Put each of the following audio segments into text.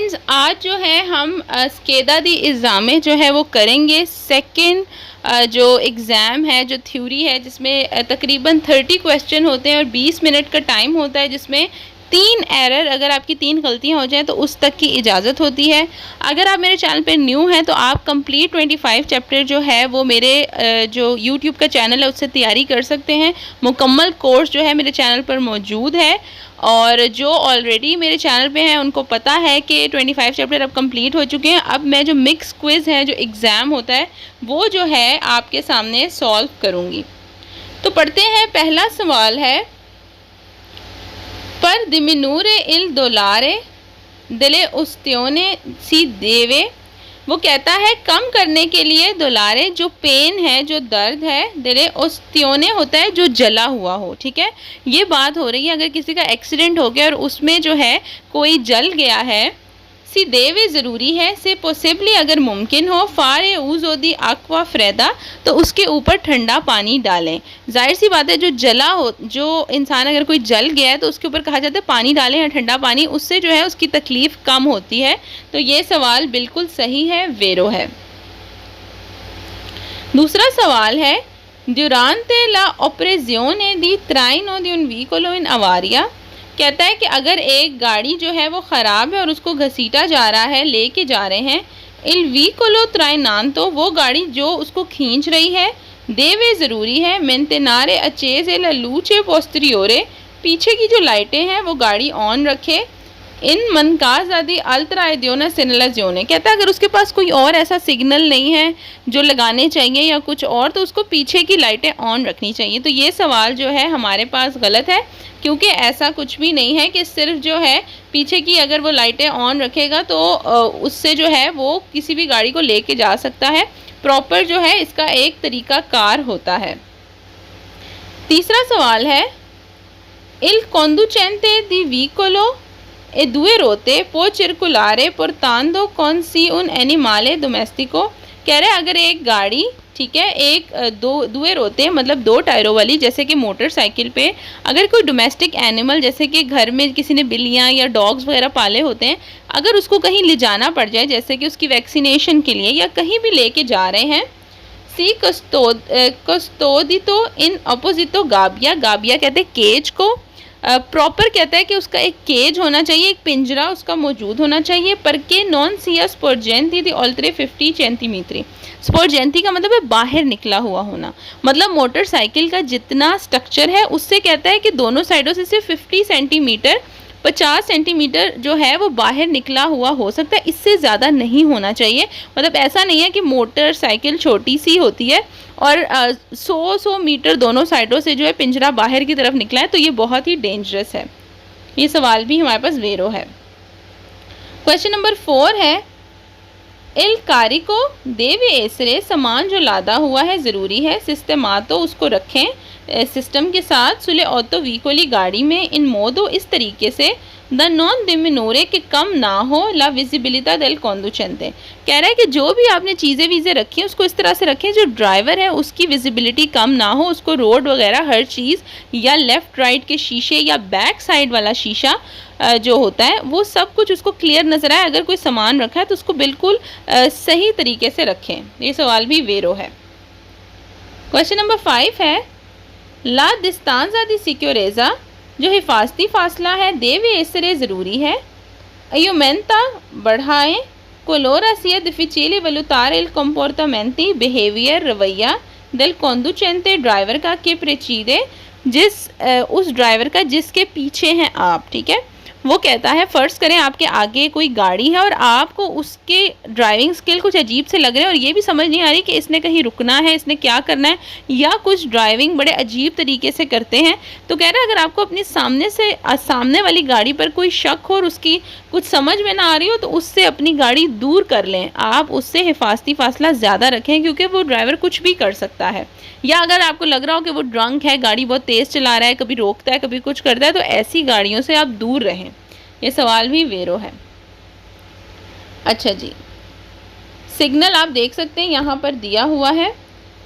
Students, आज जो है हम स्केदा दी एग्ज़ामें जो है वो करेंगे। सेकंड जो एग्ज़ाम है, जो थ्योरी है, जिसमें तकरीबन 30 क्वेश्चन होते हैं और 20 मिनट का टाइम होता है, जिसमें 3 एरर, अगर आपकी 3 गलतियां हो जाएं तो उस तक की इजाज़त होती है। अगर आप मेरे चैनल पे न्यू हैं तो आप कंप्लीट 25 चैप्टर जो है वो मेरे जो यूट्यूब का चैनल है उससे तैयारी कर सकते हैं। मुकम्मल कोर्स जो है मेरे चैनल पर मौजूद है, और जो ऑलरेडी मेरे चैनल पे हैं उनको पता है कि 25 चैप्टर अब कंप्लीट हो चुके हैं। अब मैं जो मिक्स क्विज़ है, जो एग्ज़ाम होता है, वो जो है आपके सामने सॉल्व करूँगी। तो पढ़ते हैं। पहला सवाल है, पर दिमिनूरे इल दोलारे दिले उस्त्योने सी देवे। वो कहता है कम करने के लिए दोलारे, जो पेन है, जो दर्द है, दिले उस्त्योने होता है जो जला हुआ हो। ठीक है, ये बात हो रही है अगर किसी का एक्सीडेंट हो गया और उसमें जो है कोई जल गया है। सी देवे ज़रूरी है, से पॉसिबली अगर मुमकिन हो, फारे ऊज़ोदी अक्वा फ्रेदा, तो उसके ऊपर ठंडा पानी डालें। जाहिर सी बात है, जो जला हो, जो इंसान अगर कोई जल गया है तो उसके ऊपर कहा जाता है पानी डालें या ठंडा पानी, उससे जो है उसकी तकलीफ़ कम होती है। तो ये सवाल बिल्कुल सही है, वेरो है। दूसरा सवाल है, ड्यूरांते ला ऑपरेजियोने दी ट्राइनो दी उन व्हीकलो इन अवारिया। कहता है कि अगर एक गाड़ी जो है वो ख़राब है और उसको घसीटा जा रहा है, लेके जा रहे हैं, इल व्हीकलो ट्राइनान, तो वो गाड़ी जो उसको खींच रही है, देवे ज़रूरी है, मेंटेनारे अचेज़ ला लूचे पोस्टीरियोरे, पीछे की जो लाइटें हैं वो गाड़ी ऑन रखे। इन मनकाज आदि अल्ट्राइडियोना सिग्नलाजियोने, कहता है अगर उसके पास कोई और ऐसा सिग्नल नहीं है जो लगाने चाहिए या कुछ और, तो उसको पीछे की लाइटें ऑन रखनी चाहिए। तो ये सवाल जो है हमारे पास गलत है, क्योंकि ऐसा कुछ भी नहीं है कि सिर्फ जो है पीछे की अगर वो लाइटें ऑन रखेगा तो उससे जो है वो किसी भी गाड़ी को लेके जा सकता है। प्रॉपर जो है इसका एक तरीका कार होता है। तीसरा सवाल है, इल conducente di vicolo e due rote può circolare portando con sé un animale domestico। कह रहे हैं अगर एक गाड़ी, ठीक है, एक दुए रोते मतलब 2 टायरों वाली, जैसे कि मोटरसाइकिल पे अगर कोई डोमेस्टिक एनिमल, जैसे कि घर में किसी ने बिल्लियाँ या डॉग्स वगैरह पाले होते हैं, अगर उसको कहीं ले जाना पड़ जाए, जैसे कि उसकी वैक्सीनेशन के लिए या कहीं भी लेके जा रहे हैं, सी कस्तोदितो इन अपोजितो गाबिया, गाबिया कहते हैं केज को। प्रॉपर कहता है कि उसका एक केज होना चाहिए, एक पिंजरा उसका मौजूद होना चाहिए। पर के नॉन सिया स्पोर्जेंटी दी ऑल्ट्रे 50 सेंटीमीटर। स्पोर्जेंटी का मतलब है बाहर निकला हुआ होना, मतलब मोटरसाइकिल का जितना स्ट्रक्चर है उससे कहता है कि दोनों साइडों से सिर्फ 50 सेंटीमीटर, 50 सेंटीमीटर जो है वो बाहर निकला हुआ हो सकता है, इससे ज़्यादा नहीं होना चाहिए। मतलब ऐसा नहीं है कि मोटरसाइकिल छोटी सी होती है और 100 मीटर दोनों साइडों से जो है पिंजरा बाहर की तरफ निकला है, तो ये बहुत ही डेंजरस है। ये सवाल भी हमारे पास वेरो है। क्वेश्चन नंबर 4 है, इल कारिको देवे एसरे, सामान जो लादा हुआ है ज़रूरी है, सिस्टमातो उसको रखें सिस्टम के साथ, सुले ऑटो व्हीकोली गाड़ी में, इन मोदो इस तरीके से, द नॉन दिमिनोरे के कम ना हो, ला विजिबिलिटा del conducente। कह रहा है कि जो भी आपने चीज़ें वीज़ें रखी हैं उसको इस तरह से रखें जो ड्राइवर है उसकी विजिबिलिटी कम ना हो, उसको रोड वगैरह हर चीज़, या लेफ़्ट राइट के शीशे या बैक साइड वाला शीशा जो होता है वो सब कुछ उसको क्लियर नज़र आए। अगर कोई सामान रखा है तो उसको बिल्कुल सही तरीके से रखें। ये सवाल भी वेरो है। क्वेश्चन नंबर 5 है, ला डिस्टेंसा दी सिक्योरेज़ा, जो हिफाजती फासला है, देवे एसरे ज़रूरी है, अयोमेंता बढ़ाएँ, कोलोरा सिया डिफिचिले वलुतार इल कंपोर्टामेंटी बिहेवियर, रवैया दिल conducente, ड्राइवर का, के प्रेचीदे, उस ड्राइवर का जिसके पीछे हैं आप। ठीक है, वो कहता है फ़र्ज़ करें आपके आगे कोई गाड़ी है और आपको उसके ड्राइविंग स्किल कुछ अजीब से लग रहे हैं और ये भी समझ नहीं आ रही कि इसने कहीं रुकना है, इसने क्या करना है, या कुछ ड्राइविंग बड़े अजीब तरीके से करते हैं। तो कह रहा है अगर आपको अपनी सामने वाली गाड़ी पर कोई शक हो और उसकी कुछ समझ में ना आ रही हो तो उससे अपनी गाड़ी दूर कर लें, आप उससे हिफाजती फासला ज़्यादा रखें, क्योंकि वो ड्राइवर कुछ भी कर सकता है। या अगर आपको लग रहा हो कि वो ड्रंक है, गाड़ी बहुत तेज़ चला रहा है, कभी रोकता है कभी कुछ करता है, तो ऐसी गाड़ियों से आप दूर रहें। ये सवाल भी वेरो है। अच्छा जी, सिग्नल आप देख सकते हैं यहाँ पर दिया हुआ है,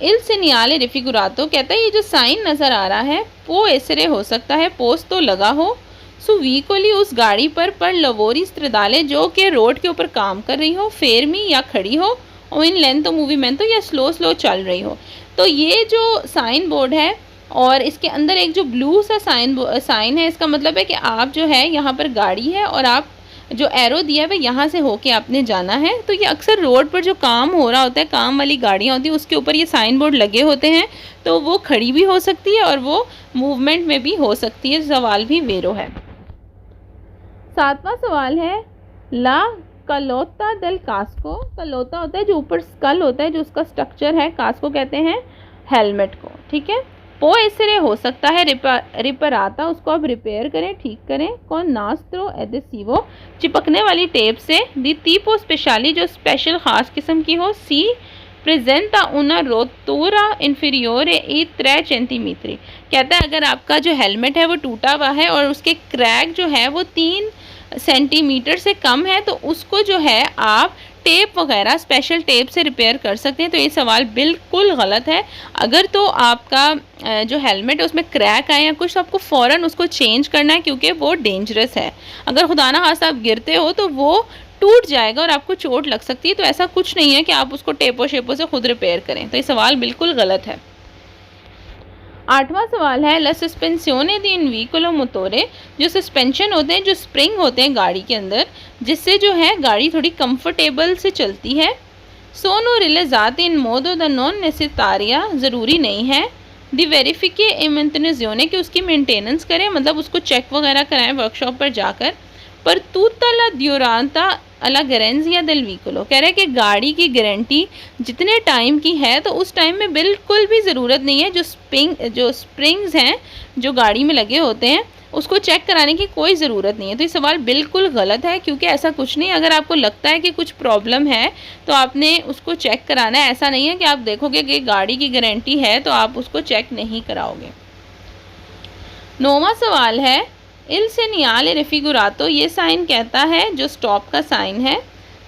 इल सिनियाले रिफिगुरातो, कहता है ये जो साइन नज़र आ रहा है पो एसरे हो सकता है, पोस्ट तो लगा हो, सो व्हीकोली उस गाड़ी पर लवोरी स्त्रदाले जो कि रोड के ऊपर काम कर रही हो, फेरमी या खड़ी हो, और इन लेंथो मूवमेंटो या स्लो चल रही हो। तो ये जो साइन बोर्ड है और इसके अंदर एक जो ब्लू सा साइन है, इसका मतलब है कि आप जो है यहाँ पर गाड़ी है और आप जो एरो दिया है यहाँ से होके आपने जाना है। तो ये अक्सर रोड पर जो काम हो रहा होता है, काम वाली गाड़ियाँ होती हैं, उसके ऊपर ये साइन बोर्ड लगे होते हैं, तो वो खड़ी भी हो सकती है और वो मूवमेंट में भी हो सकती है। सवाल भी वेरो है। 7वां सवाल है ला कलोता देल कास्को। कलोता होता है जो ऊपर स्कल होता है, जो उसका स्ट्रक्चर है, कास्को कहते हैं हेलमेट को, ठीक है। पो एसरे हो सकता है रिपराता, उसको आप रिपेयर करें, ठीक करें। कौन नास्त्रो एडेसिवो, चिपकने वाली टेप से। दी tipo स्पेशली, जो स्पेशल ख़ास किस्म की हो। सी प्रेजेंटा una rotura inferiore e 3 centimetre, कहता है अगर आपका जो हेलमेट है वो टूटा हुआ है और उसके क्रैक जो है वो 3 सेंटीमीटर से कम है, तो उसको जो है आप टेप वगैरह स्पेशल टेप से रिपेयर कर सकते हैं। तो ये सवाल बिल्कुल गलत है। अगर तो आपका जो हेलमेट है उसमें क्रैक आए या कुछ, तो आपको फ़ौरन उसको चेंज करना है, क्योंकि वो डेंजरस है। अगर खुदा ना खास्ता आप गिरते हो तो वो टूट जाएगा और आपको चोट लग सकती है। तो ऐसा कुछ नहीं है कि आप उसको टेपो शेपो से खुद रिपेयर करें। तो ये सवाल बिल्कुल गलत है। 8वां सवाल है ला सस्पेंसियोने दी इन व्हीकलो मोटोरे, जो सस्पेंशन होते हैं, जो स्प्रिंग होते हैं गाड़ी के अंदर, जिससे जो है गाड़ी थोड़ी कंफर्टेबल से चलती है। सोनो रिलेजाते इन मोदो द नॉन नेसेसारिया, ज़रूरी नहीं है। दी वेरिफिके इमेंटनेजियोने, कि उसकी मेंटेनेंस करें, मतलब उसको चेक वगैरह कराएं वर्कशॉप पर जाकर। पर तूता ला ड्यूरांता अला गारंटिया देल व्हीकलो, कह रहा है कि गाड़ी की गारंटी जितने टाइम की है, तो उस टाइम में बिल्कुल भी ज़रूरत नहीं है जो स्प्रिंग्स हैं जो गाड़ी में लगे होते हैं उसको चेक कराने की कोई ज़रूरत नहीं है। तो ये सवाल बिल्कुल गलत है, क्योंकि ऐसा कुछ नहीं। अगर आपको लगता है कि कुछ प्रॉब्लम है तो आपने उसको चेक कराना है। ऐसा नहीं है कि आप देखोगे कि गाड़ी की गारंटी है तो आप उसको चेक नहीं कराओगे। 9वां सवाल है इल सेनियाले रेफिगुरातो, ये साइन कहता है जो स्टॉप का साइन है।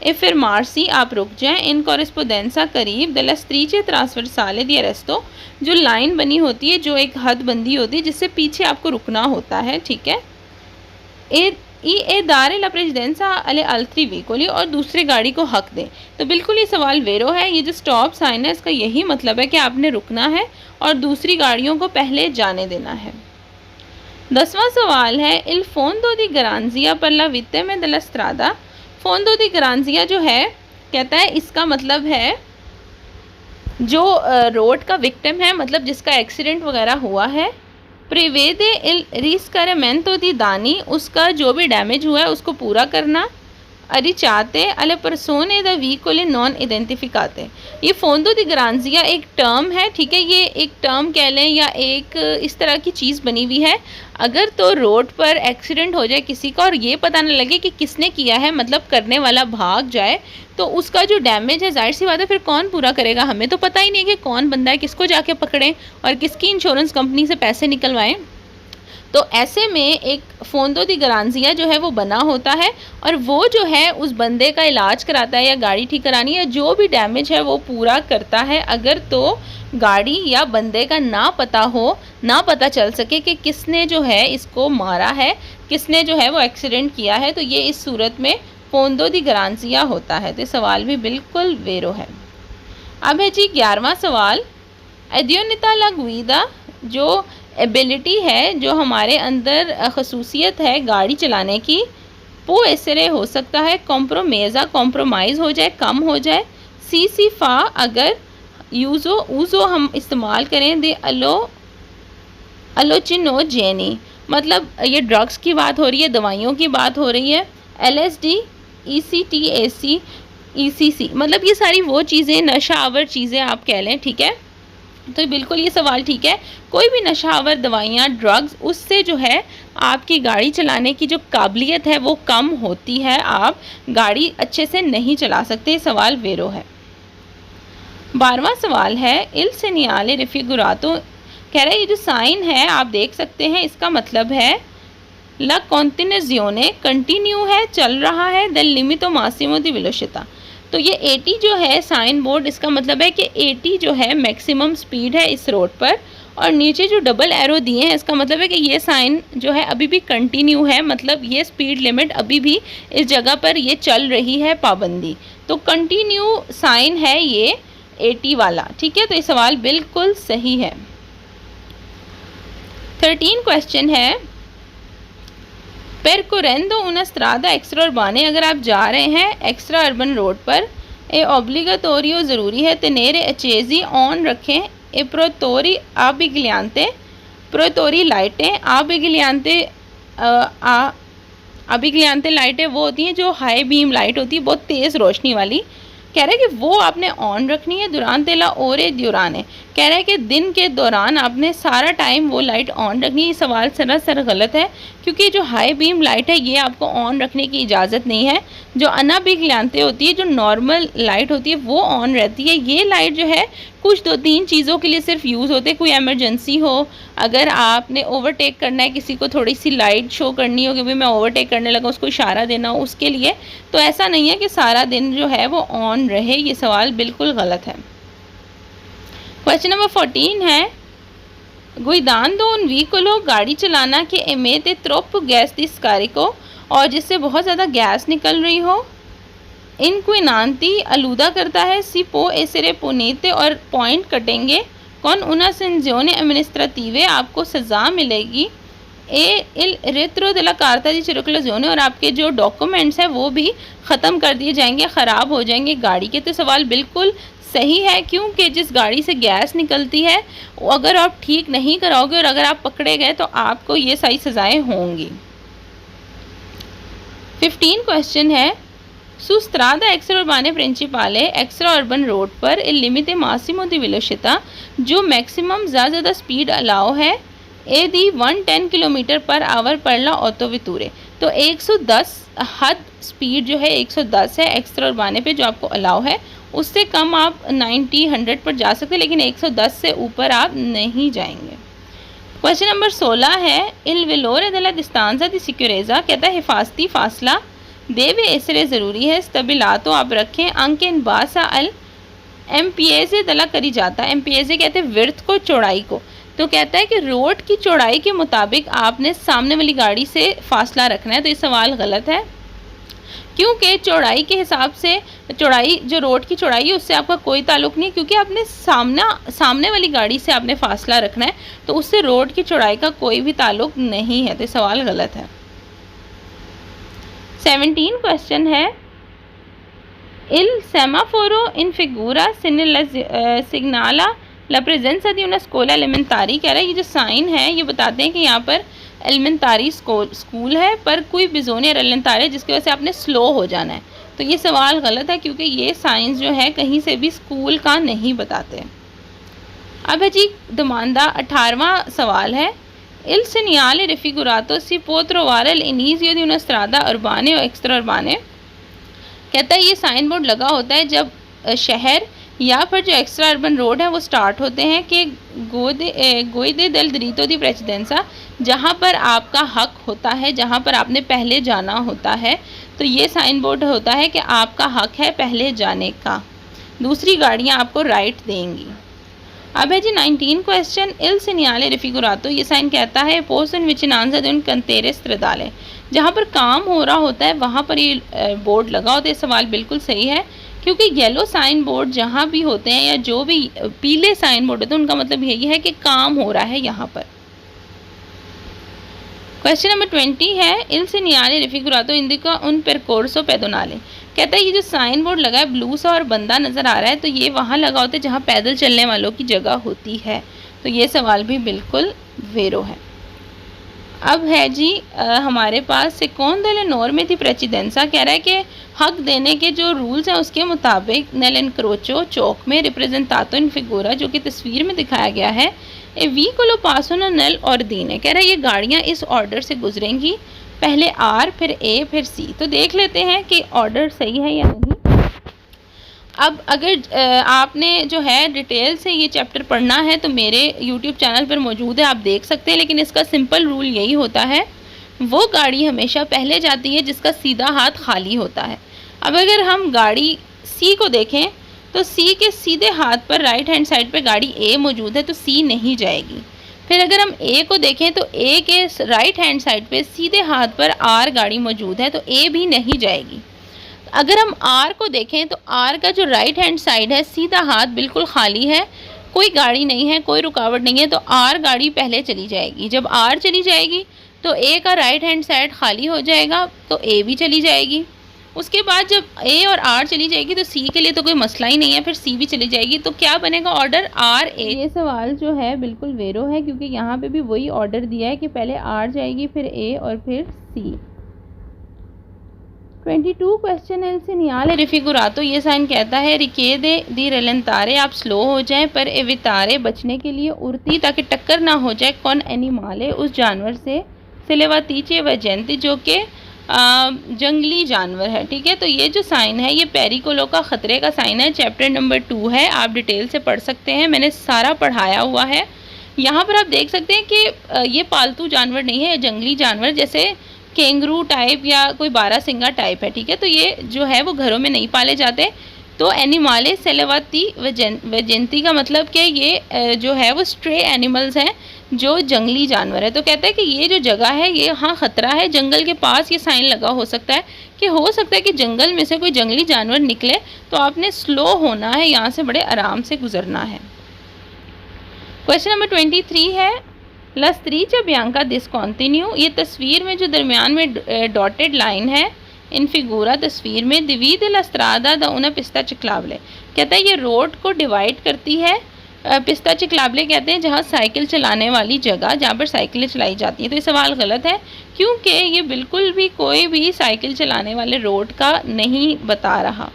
ए फिर मार्सी, आप रुक जाएं। इन कॉरेस्पोंडेंसा करीब दला स्त्रीचे ट्रांसवर्साले दी अरेस्तो, जो लाइन बनी होती है, जो एक हद बंदी होती है जिससे पीछे आपको रुकना होता है, ठीक है। ए दारे ला प्रेसिडेंसा अले अल्त्री व्हीकोली, और दूसरे गाड़ी को हक दें। तो बिल्कुल ये सवाल वेरो है। ये जो स्टॉप साइन है इसका यही मतलब है कि आपने रुकना है और दूसरी गाड़ियों को पहले जाने देना है। 10वां सवाल है इल फोंदो दी गरांजिया पर ला वित्ते में दला स्त्रादा। फोंदो दी गरांजिया जो है, कहता है इसका मतलब है जो रोड का विक्टिम है, मतलब जिसका एक्सीडेंट वगैरह हुआ है। प्रिवेदे इल रिस्करेमेंटो दी दानी, उसका जो भी डैमेज हुआ है उसको पूरा करना। अरे चाहते अले परसोने द व्हीकल नॉन आइडेंटिफिकाते, ये फोंदो दी गरांजिया एक टर्म है, ठीक है। ये एक टर्म कह लें या एक इस तरह की चीज़ बनी हुई है। अगर तो रोड पर एक्सीडेंट हो जाए किसी का और ये पता न लगे कि किसने किया है, मतलब करने वाला भाग जाए, तो उसका जो डैमेज है जाहिर सी बात है फिर कौन पूरा करेगा। हमें तो पता ही नहीं है कि कौन बंदा है, किसको जाके पकड़ें और किसकी इंश्योरेंस कंपनी से पैसे निकलवाएं। तो ऐसे में एक फोंदो दी गरांजिया जो है वो बना होता है और वो जो है उस बंदे का इलाज कराता है या गाड़ी ठीक करानी है, जो भी डैमेज है वो पूरा करता है। अगर तो गाड़ी या बंदे का ना पता हो, ना पता चल सके कि किसने जो है इसको मारा है, किसने जो है वो एक्सीडेंट किया है, तो ये इस सूरत में फोंदो दी गरांजिया होता है। तो सवाल भी बिल्कुल वेरो है। अब है जी 11वां सवाल, एडियोनिता ला गुइदा, जो एबिलिटी है, जो हमारे अंदर खसूसियत है गाड़ी चलाने की, वो ऐसे हो सकता है कॉम्प्रोमेज़ा, कॉम्प्रोमाइज़ हो जाए, कम हो जाए। सी फा, अगर यूज़ो हम इस्तेमाल करें। दे अलोचिनोजेनी, मतलब ये ड्रग्स की बात हो रही है, दवाइयों की बात हो रही है। LSD, ECTAC, ECC, मतलब ये सारी वो चीज़ें, नशावर चीज़ें आप कह लें, ठीक है। तो बिल्कुल ये सवाल ठीक है। कोई भी नशावर दवाइयाँ, ड्रग्स, उससे जो है आपकी गाड़ी चलाने की जो काबिलियत है वो कम होती है, आप गाड़ी अच्छे से नहीं चला सकते। सवाल वेरो है। 12वां सवाल है इल सेनियाले रिफिगुरातो, कह रहा है ये जो साइन है आप देख सकते हैं, इसका मतलब है ला कॉन्टिन्यूज़ियोने, कंटिन्यू है, चल रहा है। द लिमिटो मासिमो दी वेलोसिटी, तो ये 80 जो है साइन बोर्ड, इसका मतलब है कि 80 जो है मैक्सिमम स्पीड है इस रोड पर और नीचे जो डबल एरो दिए हैं इसका मतलब है कि ये साइन जो है अभी भी कंटिन्यू है, मतलब ये स्पीड लिमिट अभी भी इस जगह पर ये चल रही है पाबंदी। तो कंटिन्यू साइन है ये 80 वाला, ठीक है। तो ये सवाल बिल्कुल सही है। 13 क्वेश्चन है, परकोरेंदो una strada एक्स्ट्रा अर्बाने, अगर आप जा रहे हैं एक्स्ट्रा अर्बन रोड पर, ए ऑब्लिगाटोरियो ज़रूरी है, तेनेरे अचेजी ऑन रखें, ए प्रोतोरी आबिग्लियांते, प्रोतोरी लाइटें, आबिग्लियांते लाइटें वो होती हैं जो हाई बीम लाइट होती है, बहुत तेज़ रोशनी वाली। कह रहा है कि वो आपने ऑन रखनी है। दुरान ओरे दौरान है, कह रहा है कि दिन के दौरान आपने सारा टाइम वो लाइट ऑन रखनी है। ये सवाल सरासर गलत है, क्योंकि जो हाई बीम लाइट है ये आपको ऑन रखने की इजाज़त नहीं है। जो अनाबिग्लियांते होती है, जो नॉर्मल लाइट होती है, वो ऑन रहती है। ये लाइट जो है कुछ 2-3 चीज़ों के लिए सिर्फ यूज़ होते हैं। कोई एमरजेंसी हो, अगर आपने ओवरटेक करना है, किसी को थोड़ी सी लाइट शो करनी हो कि भाई मैं ओवरटेक करने लगा, उसको इशारा देना हो, उसके लिए। तो ऐसा नहीं है कि सारा दिन जो है वो ऑन रहे। ये सवाल बिल्कुल गलत है। क्वेश्चन नंबर 14 है, गुइदांदो उन व्हीकलो, गाड़ी चलाना के एमेते त्रोप गैस दिस्कारी को, और जिससे बहुत ज़्यादा गैस निकल रही हो। इनक्विनांती आलूदा करता है, सिपो एसरे पुनीते, और पॉइंट कटेंगे। कौन उना संजियोने एडमिनिस्ट्रेटिवे, आपको सज़ा मिलेगी। ए इल रेत्रो दे ला कार्ता दी चिरुकुलाज़ोने, और आपके जो डॉक्यूमेंट्स हैं वो भी ख़त्म कर दिए जाएंगे, ख़राब हो जाएंगे गाड़ी के। तो सवाल बिल्कुल सही है, क्योंकि जिस गाड़ी से गैस निकलती है अगर आप ठीक नहीं कराओगे और अगर आप पकड़े गए तो आपको ये सारी सज़ाएँ होंगी। 15 क्वेश्चन है, सुस्त्रादा एक्स्ट्रा अर्बाने प्रिंसिपाले, एक्स्ट्रा अर्बन रोड पर il limite massimo di velocità, जो मैक्सिमम ज़्यादा स्पीड अलाउ है, ए दी 110 किलोमीटर पर आवर पर ला ऑटोवितूरे। तो 110 हद स्पीड जो है 110 है एक्स्ट्रा अर्बाने पे, जो आपको अलाउ है। उससे कम आप 90-100 पर जा सकते हैं, लेकिन 110 से ऊपर आप नहीं जाएंगे। क्वेश्चन नंबर 16 है, इल वेलोरे दे ला डिस्टेंसा दी सिक्योरेजा, कहता है हिफाजती फासला देवे इसरे ज़रूरी है, स्टेबिलातो आप रखें, अंक इन बासा अल एमपीएजे दला करी जाता है। एमपीएजे कहते हैं विड्थ को, चौड़ाई को। तो कहता है कि रोड की चौड़ाई के मुताबिक आपने सामने वाली गाड़ी से फासला रखना है। तो ये सवाल गलत है, क्योंकि चौड़ाई के हिसाब से, चौड़ाई जो रोड की चौड़ाई है उससे आपका कोई ताल्लुक़ नहीं, क्योंकि आपने सामने वाली गाड़ी से आपने फासला रखना है, तो उससे रोड की चौड़ाई का कोई भी ताल्लुक़ नहीं है। तो ये सवाल गलत है। 17 क्वेश्चन है, il semaforo in figura signala la presenza di una scuola elementari, कह रहा है ये जो साइन है ये बताते हैं कि यहाँ पर एलिमेंटारी स्कूल है, पर कोई बिजोने एलिमेंटारी है जिसकी वजह से आपने स्लो हो जाना है। तो ये सवाल गलत है, क्योंकि ये साइंस जो है कहीं से भी स्कूल का नहीं बताते। अब है जी दमांदा 18वां सवाल है, il segnale raffigurato si può trovare all'inizio di una strada urbane o extra urbane, कहता है ये साइन बोर्ड लगा होता है जब शहर या फिर जो एक्स्ट्रा अर्बन रोड है वो स्टार्ट होते हैं, कि गोइदे दल द्रीतो दी प्रेसिडेंसा, जहाँ पर आपका हक होता है, जहाँ पर आपने पहले जाना होता है। तो ये साइन बोर्ड होता है कि आपका हक है पहले जाने का, दूसरी गाड़ियाँ आपको राइट देंगी। अब है जी 19 क्वेश्चन, इल सिनियाले रिफिगुरातो, ये साइन कहता है पोसन विचिनांसा दुन कंतेरे स्त्रदाले, जहाँ पर काम हो रहा होता है वहाँ पर ये बोर्ड लगा होता है। सवाल बिल्कुल सही है, क्योंकि येलो साइन बोर्ड जहाँ भी होते हैं या जो भी पीले साइन बोर्ड होते हैं उनका मतलब यही है कि काम हो रहा है यहाँ पर। क्वेश्चन नंबर 20 है, इल सिनियाले रिफिगुरातो इंडिका उन परकोर्सो पेदोनाले, कहता है ये जो साइन बोर्ड लगा है ब्लू सा और बंदा नज़र आ रहा है, तो ये वहाँ लगा होता है जहाँ पैदल चलने वालों की जगह होती है। तो ये सवाल भी बिल्कुल वेरो है। अब है जी हमारे पास सेकोंड दे नॉर्मे दी प्रेसिडेंसा, कह रहा है कि हक देने के जो रूल्स हैं उसके मुताबिक नेल इनक्रोचो चौक में रिप्रेजेंटातो इन फिगूरा, जो कि तस्वीर में दिखाया गया है, ए वी कोलो पासो न नेल और दीन है, कह रहा है ये गाड़ियाँ इस ऑर्डर से गुजरेंगी, पहले आर फिर ए फिर सी। तो देख लेते हैं कि ऑर्डर सही है या नहीं। अब अगर आपने जो है डिटेल से ये चैप्टर पढ़ना है तो मेरे YouTube चैनल पर मौजूद है, आप देख सकते हैं। लेकिन इसका सिंपल रूल यही होता है, वो गाड़ी हमेशा पहले जाती है जिसका सीधा हाथ खाली होता है। अब अगर हम गाड़ी सी को देखें तो सी के सीधे हाथ पर राइट हैंड साइड पे गाड़ी ए मौजूद है तो सी नहीं जाएगी। फिर अगर हम ए को देखें तो ए के राइट हैंड साइड पे सीधे हाथ पर आर गाड़ी मौजूद है तो ए भी नहीं जाएगी। अगर हम आर को देखें तो आर का जो राइट हैंड साइड है सीधा हाथ बिल्कुल खाली है, कोई गाड़ी नहीं है, कोई रुकावट नहीं है, तो आर गाड़ी पहले चली जाएगी। जब आर चली जाएगी तो ए का राइट हैंड साइड खाली हो जाएगा तो ए भी चली जाएगी। उसके बाद जब ए और आर चली जाएगी तो सी के लिए तो कोई मसला ही नहीं है, फिर सी भी चली जाएगी। तो क्या बनेगा ऑर्डर आर ए। ये सवाल जो है बिल्कुल वेरो है क्योंकि यहाँ पे भी वही ऑर्डर दिया है कि पहले आर जाएगी फिर ए और फिर सी। 22 क्वेश्चन है सीनियाले रिफिगुरातो। ये साइन कहता है रिकेदे दी रेलेंतारे, आप स्लो हो जाएं पर एवितारे बचने के लिए उड़ती ताकि टक्कर ना हो जाए कौन एनिमाले उस जानवर से सिलेवातीचे व जयंती जो कि जंगली जानवर है। ठीक है, तो ये जो साइन है ये पेरिकोलो का ख़तरे का साइन है, चैप्टर नंबर 2 है, आप डिटेल से पढ़ सकते हैं, मैंने सारा पढ़ाया हुआ है। यहाँ पर आप देख सकते हैं कि ये पालतू जानवर नहीं है, जंगली जानवर जैसे कैंगरू टाइप या कोई बारहसिंगा टाइप है। ठीक है, तो ये जो है वो घरों में नहीं पाले जाते। तो एनिमाले सेलेवाती वजेंती का मतलब कि ये जो है वो स्ट्रे एनिमल्स हैं जो जंगली जानवर है। तो कहता है कि ये जो जगह है ये हाँ ख़तरा है, जंगल के पास ये साइन लगा हो सकता है कि हो सकता है कि जंगल में से कोई जंगली जानवर निकले, तो आपने स्लो होना है, यहाँ से बड़े आराम से गुजरना है। क्वेश्चन नंबर 23 है ला स्त्रीचा बियांका डिसकॉन्टिन्यू। ये तस्वीर में जो दरमियान में डॉटेड लाइन है इन फिगूरा तस्वीर में दिवी ला स्त्रादा दा उना पिस्ता चिकलावले, कहता है ये रोड को डिवाइड करती है। पिस्ता चिकलावले कहते हैं जहाँ साइकिल चलाने वाली जगह, जहाँ पर साइकिलें चलाई जाती हैं। तो ये सवाल गलत है क्योंकि ये बिल्कुल भी कोई भी साइकिल चलाने वाले रोड का नहीं बता रहा।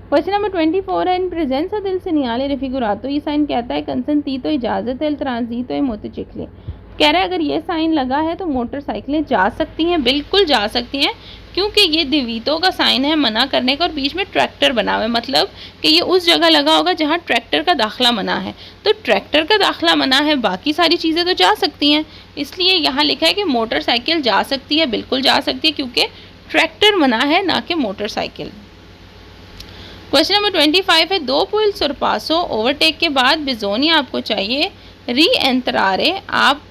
क्वेश्चन नंबर 24 है इन प्रेजेंस दिल सीनियाले रिफिगुरातो। ये साइन कहता है कंसंतीतो इजाज़त है ट्रांजीतो मोटरसाइकिलें, कह रहा है अगर ये साइन लगा है तो मोटरसाइकिलें जा सकती हैं, बिल्कुल जा सकती हैं क्योंकि ये दिवीतो का साइन है मना करने का और बीच में ट्रैक्टर बना हुआ है, मतलब कि ये उस जगह लगा होगा जहाँ ट्रैक्टर का दाखिला मना है। तो ट्रैक्टर का दाखिला मना है, बाकी सारी चीज़ें तो जा सकती हैं, इसलिए यहाँ लिखा है कि मोटरसाइकिल जा सकती है, बिल्कुल जा सकती है क्योंकि ट्रैक्टर मना है ना कि मोटरसाइकिल। क्वेश्चन नंबर 25 है दो पुल सुरपासो, ओवरटेक के बाद बिजोनिया आपको चाहिए री एंतरारे, आप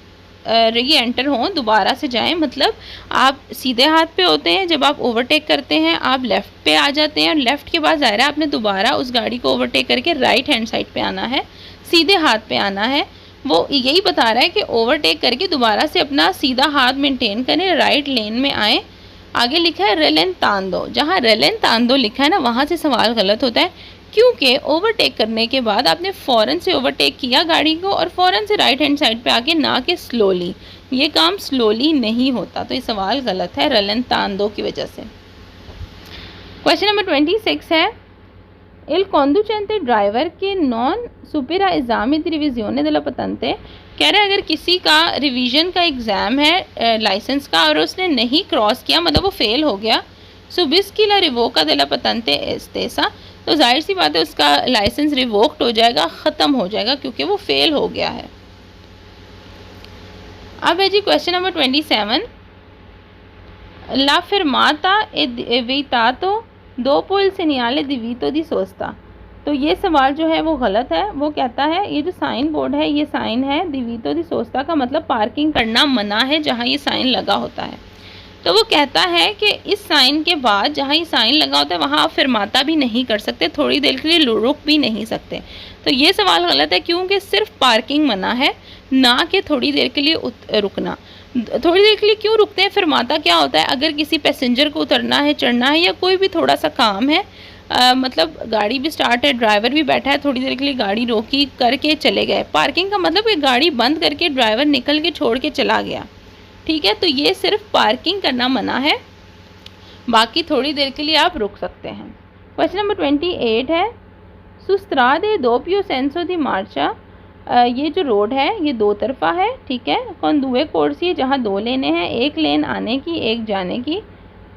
री एंटर हों, दोबारा से जाएं, मतलब आप सीधे हाथ पे होते हैं, जब आप ओवरटेक करते हैं आप लेफ़्ट पे आ जाते हैं और लेफ़्ट के बाद ज़ाहिर है आपने दोबारा उस गाड़ी को ओवरटेक करके राइट हैंड साइड पे आना है, सीधे हाथ पे आना है। वो यही बता रहा है कि ओवरटेक करके दोबारा से अपना सीधा हाथ मेंटेन करें, राइट लेन में आएँ। आगे लिखा है रेलेन तांदो, जहाँ रेलेन तांदो लिखा है ना वहाँ से सवाल गलत होता है क्योंकि ओवरटेक करने के बाद आपने फ़ौरन से ओवरटेक किया गाड़ी को और फ़ौरन से राइट हैंड साइड पे आके, ना कि स्लोली, ये काम स्लोली नहीं होता। तो ये सवाल गलत है रेलेन तांदो की वजह से। क्वेश्चन नंबर 26 है इल कॉन्डुचेंटे ड्राइवर के नॉन सुपेरा एग्जाम रिविजन दला पतंते, कह रहे हैं अगर किसी का रिवीजन का एग्ज़ाम है लाइसेंस का और उसने नहीं क्रॉस किया, मतलब वो फेल हो गया, सुबिस की ला रिवोका दला पतंते एस्तेसा, तो जाहिर सी बात है उसका लाइसेंस रिवोक्ड हो जाएगा, ख़त्म हो जाएगा क्योंकि वो फेल हो गया है। अब है जी क्वेश्चन नंबर 27 ला फिरमाता एवितातो दो पुल सीनियाले दिवीतो दी सोचता। तो ये सवाल जो है वो गलत है। वो कहता है ये जो साइन बोर्ड है ये साइन है दिवीतो दी सोचता का मतलब पार्किंग करना मना है जहाँ ये साइन लगा होता है। तो वो कहता है कि इस साइन के बाद जहाँ ये साइन लगा होता है वहाँ आप फिरमाता भी नहीं कर सकते, थोड़ी देर के लिए रुक भी नहीं सकते। तो ये सवाल गलत है क्योंकि सिर्फ पार्किंग मना है, ना कि थोड़ी देर के लिए रुकना। थोड़ी देर के लिए क्यों रुकते हैं? फिरमाता क्या होता है? अगर किसी पैसेंजर को उतरना है, चढ़ना है या कोई भी थोड़ा सा काम है, मतलब गाड़ी भी स्टार्ट है, ड्राइवर भी बैठा है, थोड़ी देर के लिए गाड़ी रोकी करके चले गए। पार्किंग का मतलब कि गाड़ी बंद करके ड्राइवर निकल के छोड़ के चला गया। ठीक है, तो ये सिर्फ पार्किंग करना मना है, बाकी थोड़ी देर के लिए आप रुक सकते हैं। क्वेश्चन नंबर 28 है सुस्त्रादे दोपियो सेंसो दी मार्चा। ये जो रोड है ये दो तरफा है, ठीक है। कौन दुए कोर्सी है जहाँ दो लेने हैं, एक लेन आने की एक जाने की।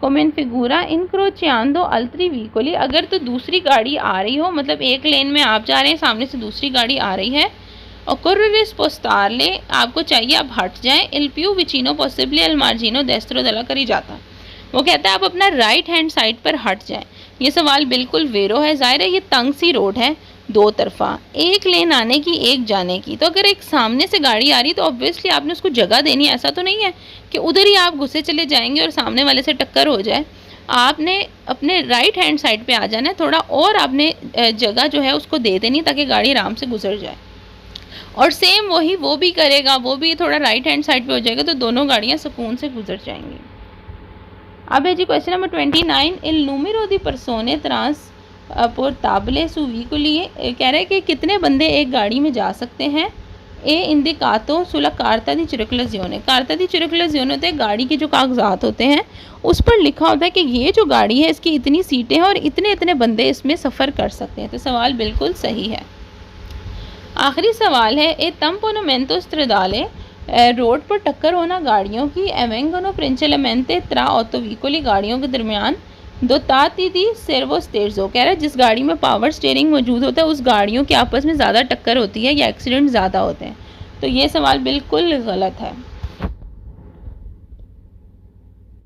कोमेन फिगूरा इनक्रोचियांदो अल्ट्री व्हीकोली, अगर तो दूसरी गाड़ी आ रही हो, मतलब एक लेन में आप जा रहे हैं, सामने से दूसरी गाड़ी आ रही है, और कोर्रिस पोस्टारले आपको चाहिए आप हट जाएं, इल पियो विचिनो पॉसिबली अल मार्जिनो डेस्ट्रो दला करी जाता। वो कहता है आप अपना राइट हैंड साइड पर हट जाएं। ये सवाल बिल्कुल वेरो है। ज़ाहिर है ये तंग सी रोड है, दो तरफा, एक लेन आने की एक जाने की। तो अगर एक सामने से गाड़ी आ रही तो ऑब्वियसली आपने उसको जगह देनी है। ऐसा तो नहीं है कि उधर ही आप घुसे चले जाएंगे और सामने वाले से टक्कर हो जाए। आपने अपने राइट हैंड साइड पे आ जाना है थोड़ा, और आपने जगह जो है उसको दे देनी ताकि गाड़ी आराम से गुजर जाए। और सेम वही वो भी करेगा, वो भी थोड़ा राइट हैंड साइड पे हो जाएगा, तो दोनों गाड़ियाँ सुकून से गुजर जाएंगी। अब है जी क्वेश्चन नंबर 29, इल नूमेरो दी परसोने ट्रांसपोर्टाबले सु व्हीकुली, कह रहा है कि कितने बंदे एक गाड़ी में जा सकते हैं। ए इंडिकातो सुला कार्ता दी चिरकुलजियोने, कार्ता दी चिरकुलजियोने होते हैं गाड़ी के जो कागजात होते हैं, उस पर लिखा होता है कि ये जो गाड़ी है इसकी इतनी सीटें हैं और इतने इतने बंदे इसमें सफ़र कर सकते हैं। तो सवाल बिल्कुल सही है। आखिरी सवाल है, ए तम्पोनोमेंतो स्ट्रेदाले, रोड पर टक्कर होना गाड़ियों की, एवेंगनो प्रिंचलेमेंटे त्रा ऑटोवीकोली, गाड़ियों के दरमियान दो ताती दी सेर्वो स्टेर्जो, कह रहा है जिस गाड़ी में पावर स्टीयरिंग मौजूद होता है उस गाड़ियों की आपस में ज़्यादा टक्कर होती है या एक्सीडेंट ज़्यादा होते हैं। तो ये सवाल बिल्कुल गलत है।